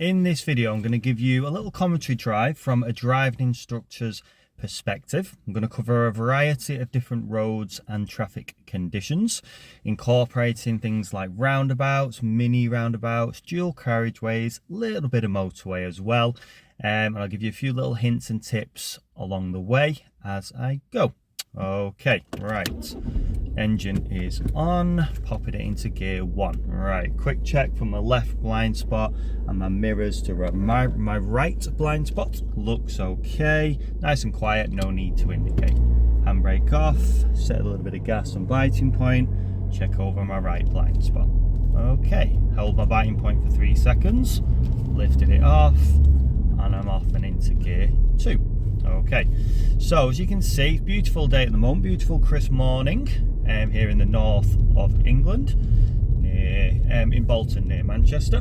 In this video, I'm going to give you a little commentary drive from a driving instructor's perspective. I'm going to cover a variety of different roads and traffic conditions, incorporating things like roundabouts, mini roundabouts, dual carriageways, a little bit of motorway as well. And I'll give you a few little hints and tips along the way as I go. Okay, right. Engine is on, popping it into gear 1. Right, quick check for my left blind spot and my mirrors to my right blind spot. Looks okay, nice and quiet, no need to indicate. Handbrake off, set a little bit of gas on biting point, check over my right blind spot. Okay, held my biting point for 3 seconds, lifted it off, and I'm off and into gear 2. Okay, so as you can see, beautiful day at the moment, beautiful crisp morning here in the north of England, near in Bolton, near Manchester.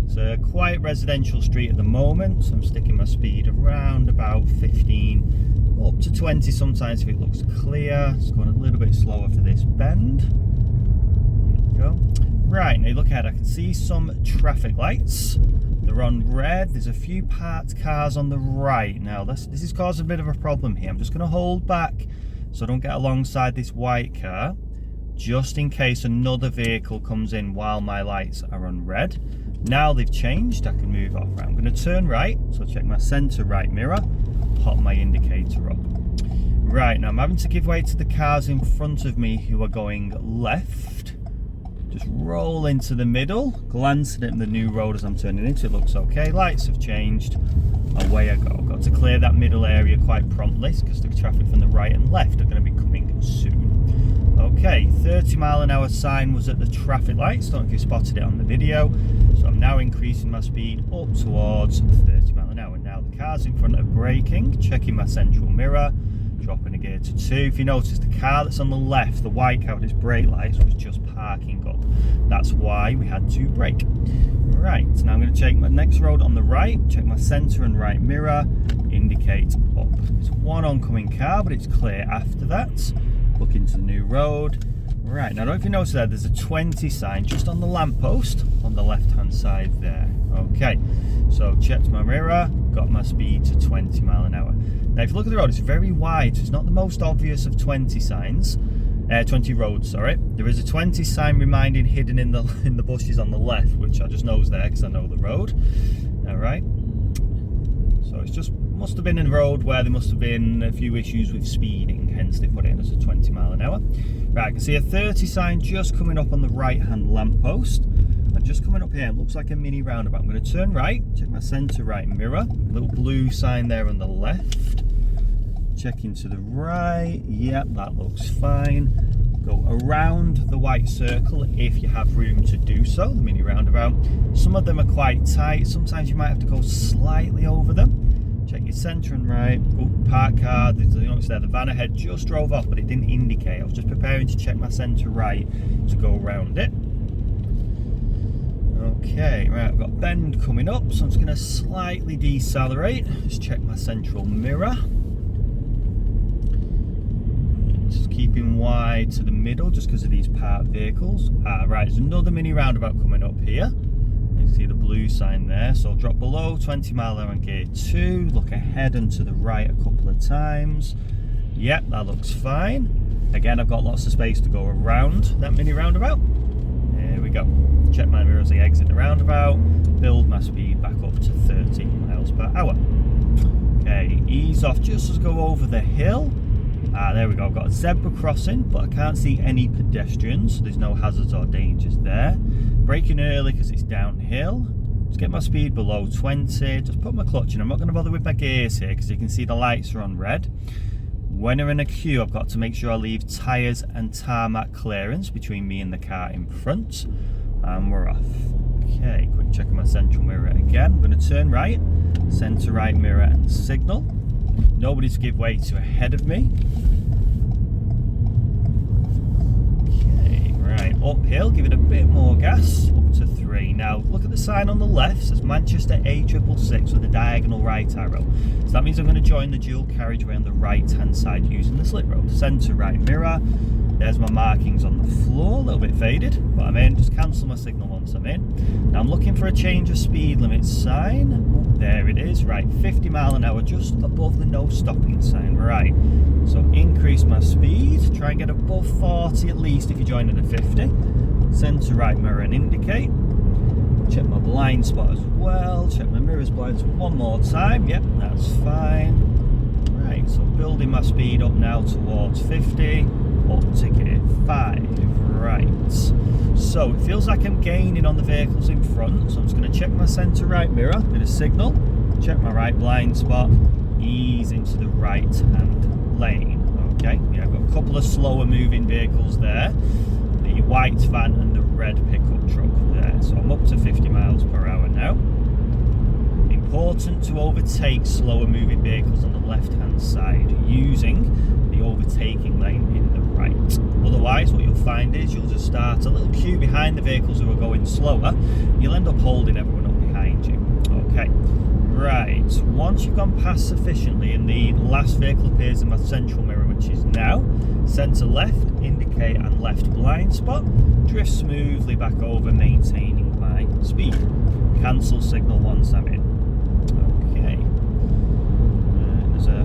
It's a quiet residential street at the moment, so I'm sticking my speed around about 15 up to 20 sometimes if it looks clear. It's going a little bit slower for this bend. There we go. Right, now you look ahead, I can see some traffic lights. They're on red. There's a few parked cars on the right. Now this is causing a bit of a problem here. I'm just going to hold back so I don't get alongside this white car, just in case another vehicle comes in while my lights are on red. Now they've changed, I can move off. Right, I'm going to turn right, so check my centre right mirror, pop my indicator up. Right, now I'm having to give way to the cars in front of me who are going left. Just roll into the middle, glancing at the new road as I'm turning into it, looks okay. Lights have changed, away I go. Got to clear that middle area quite promptly because the traffic from the right and left are going to be coming soon. Okay, 30-mile-an-hour sign was at the traffic lights, don't know if you spotted it on the video. So I'm now increasing my speed up towards 30 mile an hour. Now the cars in front are braking, checking my central mirror, dropping a gear to 2. If you notice, the car that's on the left, the white car with its brake lights, was just parking up. That's why we had to brake. Right, now I'm going to check my next road on the right, check my centre and right mirror, indicate up. There's one oncoming car, but it's clear after that. Look into the new road. Right, now I don't know if you notice there's a 20 sign just on the lamppost on the left hand side there. Okay, so checked my mirror, got my speed to 20 mile an hour. Now if you look at the road, it's very wide, so it's not the most obvious of 20 signs. 20 roads, sorry. There is a 20 sign reminding hidden in the bushes on the left, which I just know is there because I know the road. All right. So it's just must have been a road where there must have been a few issues with speeding, hence they put it in as a 20 mile an hour. Right, I can see a 30 sign just coming up on the right hand lamppost. And just coming up here, it looks like a mini roundabout. I'm going to turn right, check my centre right mirror. Little blue sign there on the left. Checking to the right, yep, that looks fine. Go around the white circle if you have room to do so, the mini roundabout. Some of them are quite tight, sometimes you might have to go slightly over them. Check your centre and right. Oh, park car, you notice there, the van ahead just drove off, but it didn't indicate. I was just preparing to check my centre right to go around it. Okay, right, I've got bend coming up, so I'm just going to slightly decelerate. Just check my central mirror. Just keeping wide to the middle just because of these parked vehicles. Right, there's another mini roundabout coming up here. You can see the blue sign there, so I'll drop below 20 mile an hour on gear 2, look ahead and to the right a couple of times. Yep, that looks fine. Again, I've got lots of space to go around that mini roundabout. There we go. Check my mirror as I exit the roundabout, build my speed back up to 30 miles per hour. Okay, ease off just as I go over the hill. There we go, I've got a zebra crossing, but I can't see any pedestrians, so there's no hazards or dangers there. Braking early because it's downhill. Just get my speed below 20, just put my clutch in. I'm not going to bother with my gears here because you can see the lights are on red. When I'm in a queue, I've got to make sure I leave tyres and tarmac clearance between me and the car in front. And we're off. Okay, quick check on my central mirror again. I'm going to turn right, centre right mirror and signal. Nobody's give way to ahead of me. Okay, right, uphill, give it a bit more gas, up to 3. Now, look at the sign on the left, it says Manchester A666 with a diagonal right arrow. So that means I'm going to join the dual carriageway on the right-hand side using the slip road. Centre right mirror, there's my markings on the floor, a little bit faded, but I'm in. Just cancel my signal once I'm in. Now I'm looking for a change of speed limits sign. There it is, right, 50 mile an hour, just above the no stopping sign, right. So increase my speed, try and get above 40 at least if you're joining at 50. Centre right mirror and indicate. Check my blind spot as well, check my mirror's blinds one more time, yep, that's fine. Right, so building my speed up now towards 50, up to gear 5, right. So it feels like I'm gaining on the vehicles in front, so I'm just going to check my centre right mirror, bit of signal, check my right blind spot, ease into the right hand lane. Okay, yeah, I've got a couple of slower moving vehicles there, the white van and the red pickup truck there, so I'm up to 50 miles per hour now. Important to overtake slower moving vehicles on the left hand side using the overtaking lane in the right. Otherwise what you'll find is you'll just start a little queue behind the vehicles who are going slower. You'll end up holding everyone up behind you. Okay, right, once you've gone past sufficiently and the last vehicle appears in my central mirror, which is now, centre left, indicate and left blind spot, drift smoothly back over, maintaining my speed. Cancel signal once I'm in. Okay, there's a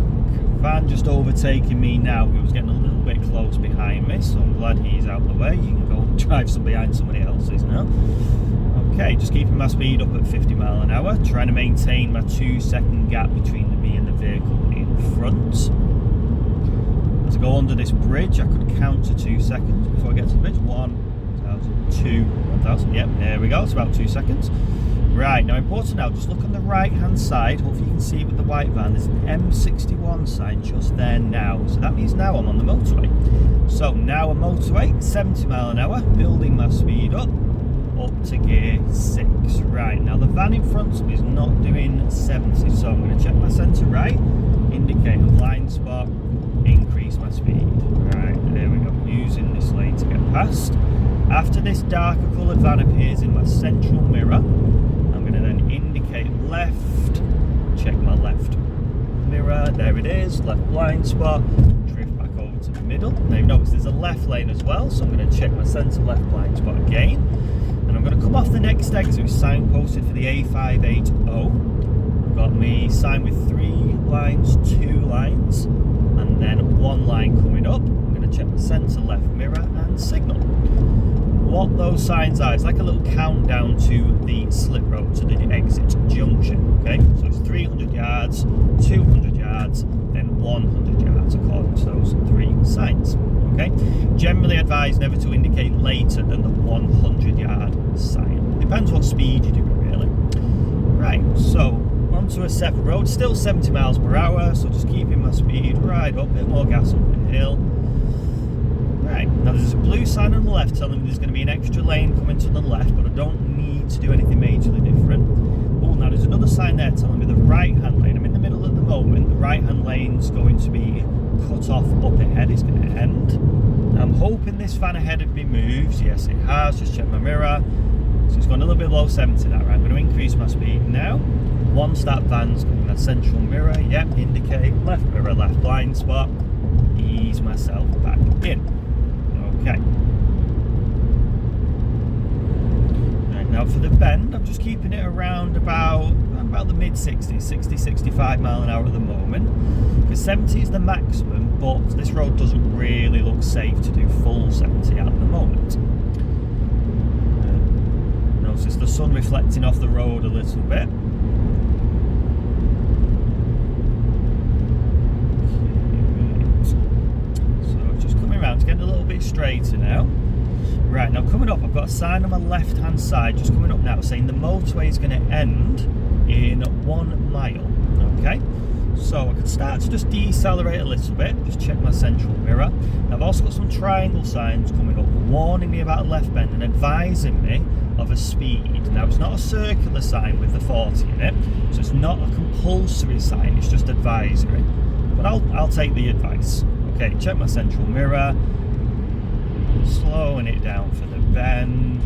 van just overtaking me now who was getting a little bit close behind me, so I'm glad he's out the way. You can go drive some behind somebody else's now. Okay, just keeping my speed up at 50 mile an hour, trying to maintain my 2-second gap between me and the vehicle in front. As I go under this bridge, I could count to 2 seconds before I get to the bridge. 1,000, 2, 1,000, yep, there we go, it's about 2 seconds. Right, now important now, just look on the right hand side, hopefully you can see it with the white van, there's an M61 sign just there now, so that means now I'm on the motorway. So now a motorway, 70 mile an hour, building my speed up to gear 6. Right, now the van in front of me is not doing 70, so I'm going to check my centre right, indicate the blind spot, increase my speed. Right, there we go, using this lane to get past. After this darker coloured van appears in my central mirror, I'm going to then indicate left, check my left mirror, there it is, left blind spot, drift back over to the middle. Now you've noticed there's a left lane as well, so I'm going to check my centre left blind spot again. And I'm going to come off the next exit, which is signposted for the A580. Got me sign with 3 lines, 2 lines, and then 1 line coming up. I'm going to check the centre left mirror and signal. What those signs are, it's like a little countdown to the slip road, to the exit junction, okay? So it's 300 yards, 200 yards, then 100 yards according to those 3 signs, okay? Generally advised never to indicate later than the 100 yard sign. Depends what speed you're doing really. Right, so onto a separate road, still 70 miles per hour, so just keeping my speed right up, a bit more gas up the hill. Right, now there's a blue sign on the left telling me there's going to be an extra lane coming to the left, but I don't need to do anything majorly different. Oh, now there's another sign there telling me the right hand lane, I'm in the middle at the moment, the right hand lane's going to be cut off up ahead, it's going to end. I'm hoping this van ahead of me moves, yes it has, just check my mirror, so it's gone a little bit below 70 that, right, I'm going to increase my speed now. Once that van's got my central mirror, yep, indicate, left mirror, left blind spot, ease myself back in. Okay. Right, now for the bend, I'm just keeping it around about the mid 60s, 60, 65 mile an hour at the moment. Because 70 is the maximum, but this road doesn't really look safe to do full 70 at the moment. Notice the sun reflecting off the road a little bit. Around, it's getting a little bit straighter now. Right, now coming up, I've got a sign on my left hand side just coming up now saying the motorway is going to end in 1 mile. Okay, so I could start to just decelerate a little bit, just check my central mirror. Now I've also got some triangle signs coming up warning me about a left bend and advising me of a speed. Now it's not a circular sign with the 40 in it, so it's not a compulsory sign, it's just advisory, but I'll take the advice. Okay, check my central mirror, slowing it down for the bend.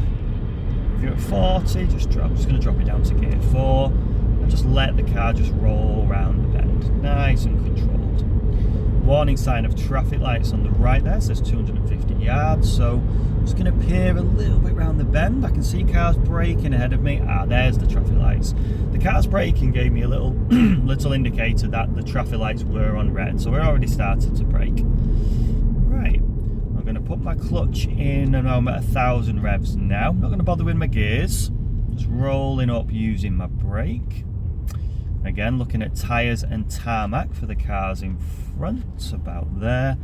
If you're at 40, I'm just going to drop it down to gear 4 and just let the car just roll around the bend, nice and controlled. Warning sign of traffic lights on the right there, says 250 yards, so Just going to peer a little bit round the bend. I can see cars braking ahead of me. There's the traffic lights. The cars braking gave me a little little indicator that the traffic lights were on red, so we're already started to brake. Right, I'm going to put my clutch in and I'm at 1,000 revs now. I'm not going to bother with my gears. Just rolling up using my brake. Again, looking at tyres and tarmac for the cars in front, about there.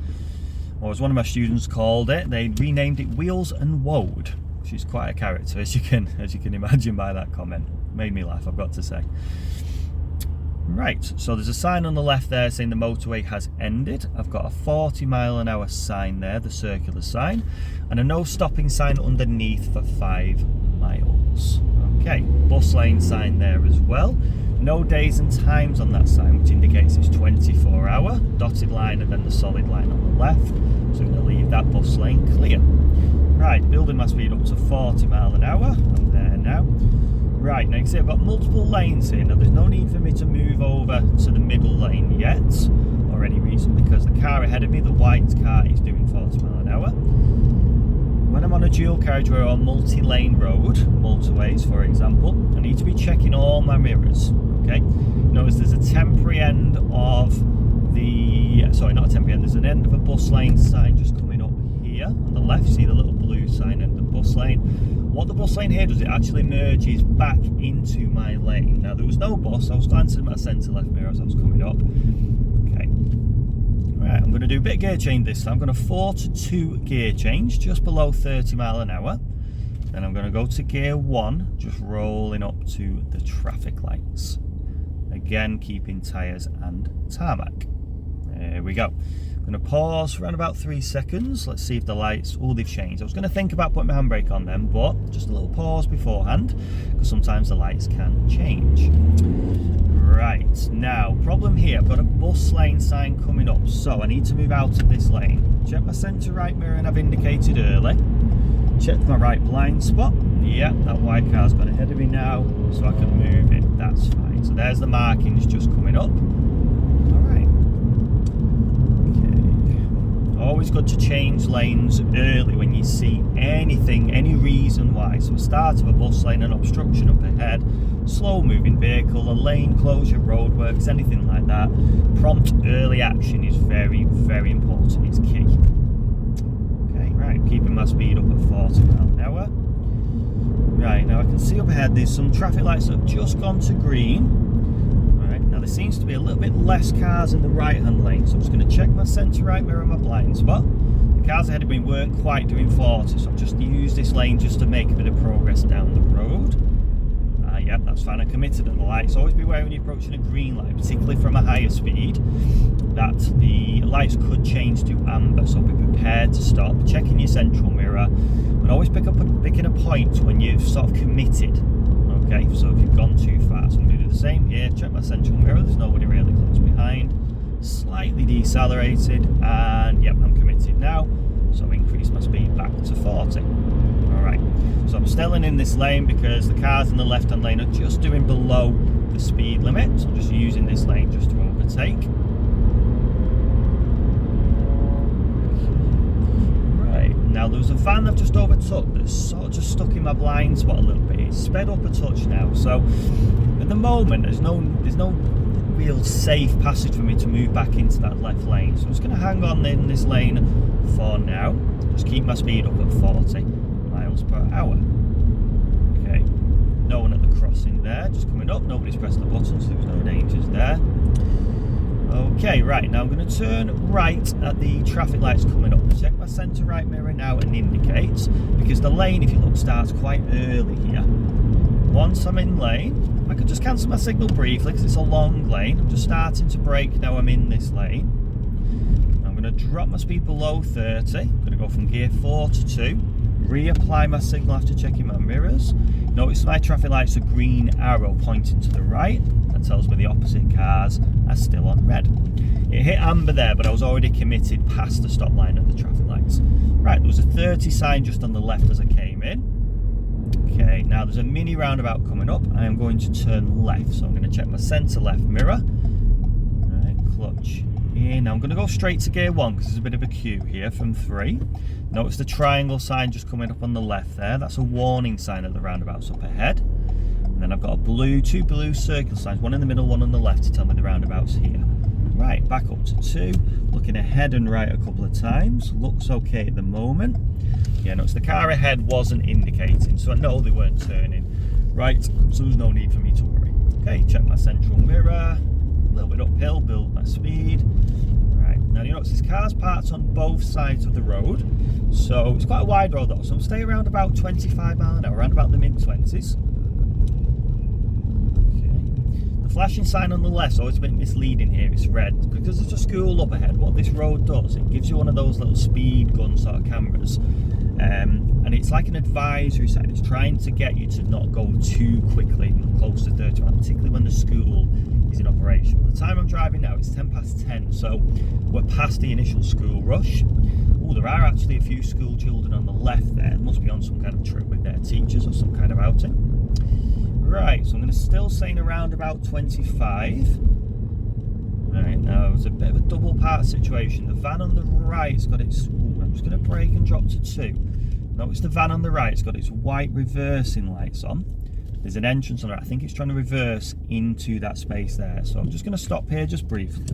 Or as one of my students called it, they renamed it Wheels and Woad, which is quite a character, as you can imagine by that comment. Made me laugh, I've got to say. Right, so there's a sign on the left there saying the motorway has ended. I've got a 40-mile-an-hour sign there, the circular sign, and a no stopping sign underneath for 5 miles. Okay, bus lane sign there as well. No days and times on that sign, which indicates it's 24-hour. Dotted line and then the solid line on the left. So I'm going to leave that bus lane clear. Right, building my speed up to 40 mile an hour. I'm there now. Right, now you can see I've got multiple lanes here. Now there's no need for me to move over to the middle lane yet, or any reason, because the car ahead of me, the white car, is doing 40 mile an hour. When I'm on a dual carriageway or multi-lane road, motorways for example, I need to be checking all my mirrors. Okay, notice there's a temporary end of the, sorry, not a temporary end, there's an end of a bus lane sign just coming up here on the left. See the little blue sign end of bus lane. What the bus lane here does, it actually merges back into my lane. Now there was no bus, I was glancing at my centre left mirror as I was coming up. Okay, right, I'm going to do a bit of gear change this time. I'm going to 4 to 2 gear change, just below 30 mile an hour. Then I'm going to go to gear 1, just rolling up to the traffic lights. Again, keeping tyres and tarmac. There we go. I'm going to pause for around about 3 seconds. Let's see if the lights, they've changed. I was going to think about putting my handbrake on them, but just a little pause beforehand, because sometimes the lights can change. Right, now, problem here, I've got a bus lane sign coming up, so I need to move out of this lane. Check my centre right mirror, and I've indicated early. Check my right blind spot. Yeah, that white car's gone ahead of me now, so I can move it. That's fine. So there's the markings just coming up. Alright. Okay. Always good to change lanes early when you see anything, any reason why. So start of a bus lane, an obstruction up ahead, slow moving vehicle, a lane closure, roadworks, anything like that. Prompt early action is very, very important. It's key. Right, keeping my speed up at 40 mile an hour. Right, now I can see up ahead there's some traffic lights that have just gone to green. Right, now there seems to be a little bit less cars in the right hand lane, so I'm just going to check my centre right mirror and my blind spot. The cars ahead of me weren't quite doing 40, so I've just used this lane just to make a bit of progress down the road. Yeah, that's fine. I committed at the lights. Always be aware when you're approaching a green light, particularly from a higher speed, that the lights could change to amber, so be prepared to stop, checking your central mirror, and always picking a point when you've sort of committed. Okay, so if you've gone too far, so I'm going to do the same here. Check my central mirror, there's nobody really close behind. Slightly decelerated, and yep, I'm committed now, so increase my speed back to 40. Alright, so I'm staying in this lane because the cars in the left hand lane are just doing below the speed limit, so I'm just using this lane just to overtake. Right, now there's a van I've just overtook that's sort of just stuck in my blind spot a little bit. It's sped up a touch now, so at the moment there's no real safe passage for me to move back into that left lane, so I'm just going to hang on in this lane for now. Just keep my speed up at 40 miles per hour. Okay, no one at the crossing there, just coming up, nobody's pressed the button, so there's no dangers there. Okay, right, now I'm going to turn right at the traffic lights coming up. Check my centre right mirror now and indicates, because the lane, if you look, starts quite early here. Once I'm in lane, I could just cancel my signal briefly because it's a long lane. I'm just starting to brake now I'm in this lane. I'm going to drop my speed below 30. I'm going to go from gear 4 to 2. Reapply my signal after checking my mirrors. Notice my traffic lights are green arrow pointing to the right. That tells me the opposite cars are still on red. It hit amber there, but I was already committed past the stop line at the traffic lights. Right, there was a 30 sign just on the left as I came in. Okay, now there's a mini roundabout coming up. I am going to turn left, so I'm going to check my centre left mirror. Alright, clutch in. Now I'm going to go straight to gear 1 because there's a bit of a queue here from 3. Notice the triangle sign just coming up on the left there. That's a warning sign at the roundabouts up ahead. And then I've got two blue circle signs, one in the middle, one on the left to tell me the roundabout's here. Right, back up to 2, looking ahead and right a couple of times. Looks okay at the moment. Yeah, notice the car ahead wasn't indicating, so I know they weren't turning. Right, so there's no need for me to worry. Okay, check my central mirror. A little bit uphill, build my speed. Right, now you notice this car's parked on both sides of the road. So it's quite a wide road though, so I'll stay around about 25 miles an hour, around about the mid-20s. The flashing sign on the left is always a bit misleading here. It's red because there's a school up ahead. What this road does, it gives you one of those little speed gun sort of cameras, and it's like an advisory sign. It's trying to get you to not go too quickly close to 30 miles, particularly when the school is in operation. The time I'm driving now is 10 past 10, so we're past the initial school rush. Oh, there are actually a few school children on the left there. They must be on some kind of trip with their teachers or some kind of outing. Right, so I'm going to still saying around about 25. Right, now it's a bit of a double part situation. The van on the right's got its... Ooh, I'm just going to brake and drop to 2. Notice the van on the right's got its white reversing lights on. There's an entrance on it. I think it's trying to reverse into that space there. So I'm just going to stop here just briefly.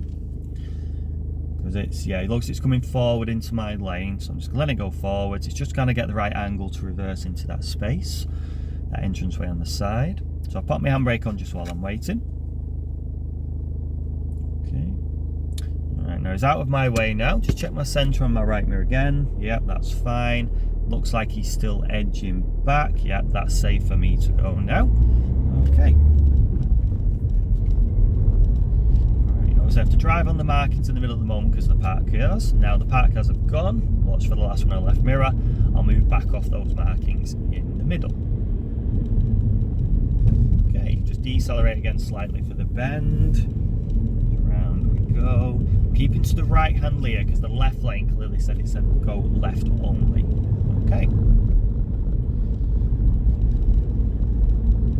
Because it's, yeah, it looks it's coming forward into my lane. So I'm just going to let it go forwards. It's just going to get the right angle to reverse into that space. That entranceway on the side. So I'll pop my handbrake on just while I'm waiting. Okay. Alright, now he's out of my way now. Just check my centre on my right mirror again. Yep, that's fine. Looks like he's still edging back. Yep, that's safe for me to go now. Okay. Alright, notice I have to drive on the markings in the middle at the moment because of the park cars. Now the park cars have gone. Watch for the last one on the left mirror. I'll move back off those markings in the middle. Okay, just decelerate again slightly for the bend. Around we go. Keeping to the right hand here because the left lane clearly said it said go left only. Okay.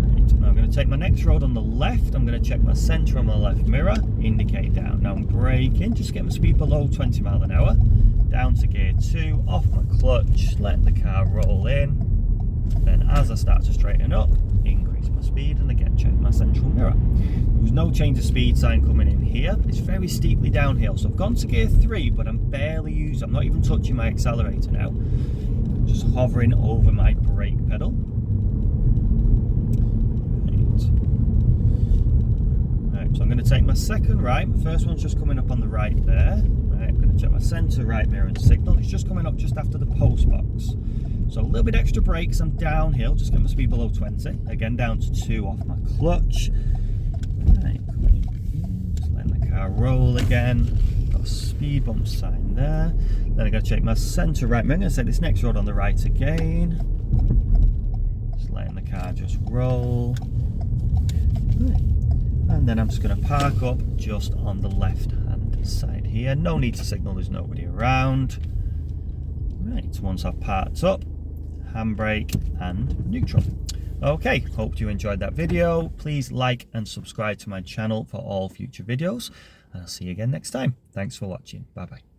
Right, now I'm going to take my next road on the left. I'm going to check my centre on my left mirror. Indicate down. Now I'm braking. Just get my speed below 20 miles an hour. Down to gear 2. Off my clutch. Let the car roll in. Then as I start to straighten up, increase my speed and again check my central mirror. There's no change of speed sign coming in here. It's very steeply downhill, so I've gone to gear 3, but I'm not even touching my accelerator now. Just hovering over my brake pedal. Right, so I'm going to take my second right. My first one's just coming up on the right there. Right, I'm going to check my centre right mirror and signal. It's just coming up just after the post box. So a little bit extra brakes, I'm downhill, just get my speed below 20. Again, down to 2 off my clutch. Right, just letting the car roll again. Got a speed bump sign there. Then I got to check my centre right mirror. I'm going to set this next road on the right again. Just letting the car just roll. Right. And then I'm just going to park up just on the left hand side here. No need to signal, there's nobody around. Right, once I've parked up, handbrake and neutral. Okay, hope you enjoyed that video. Please like and subscribe to my channel for all future videos. And I'll see you again next time. Thanks for watching. Bye bye.